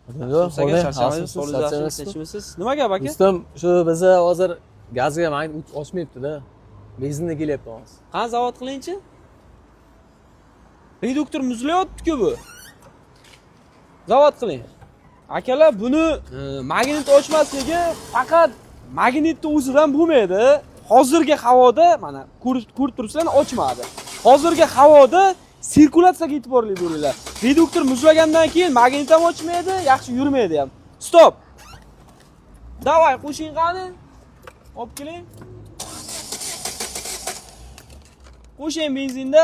Yo'q, Sizga charchamaysiz, solidatsiya tinchmisiz? Nima gap aka? Ustam, shu biza hozir gazga magnet ochmayapti-da. Benzinda kelyapti hozir. Qani zavod qilingchi? Reduktor muzlayapti-ku bu. Zavod qiling. Akalar, buni magnit ochmasligi faqat magnitni o'zidan bo'lmaydi. Hozirgi havoda, mana ko'rib turibsizlar, ochmadi. Hozirgi havoda sirkulyatsiyaga e'tiborli bo'linglar. Reduktor muzlagandan keyin magnit ham ochmaydi, yaxshi yurmaydi ham. Stop. Davay, qo'shing qani. Olib keling. Qo'shing benzinda.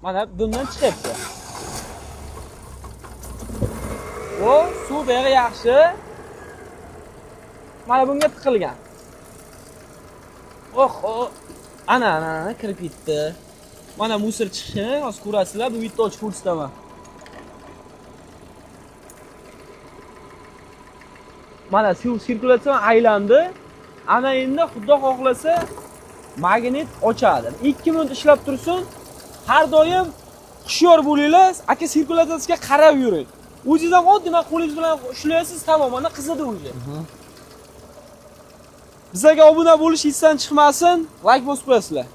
Mana bundan chiqyapti. O, suv beri yaxshi. Mana bunga tiqilgan. Oh, ana kirib ketdi. Mana musor chiqishini hozir ko'rasizlar, bu bitta ochib ko'rsataman. Mana suv sirkulyatsiya aylandi. Ana endi xudo xohlasa magnit ochadi. 2 minut ishlab tursin. Har doim hushyor bo'linglar, aka sirkulyatsiyasiga qarab yuring. O'zingiz ham oddiy qo'lingiz bilan ushlaysiz, tamom, mana qizidi o'zi. Bizga obuna bo'lish hissdan chiqmasin, like bosib qo'yasizlar.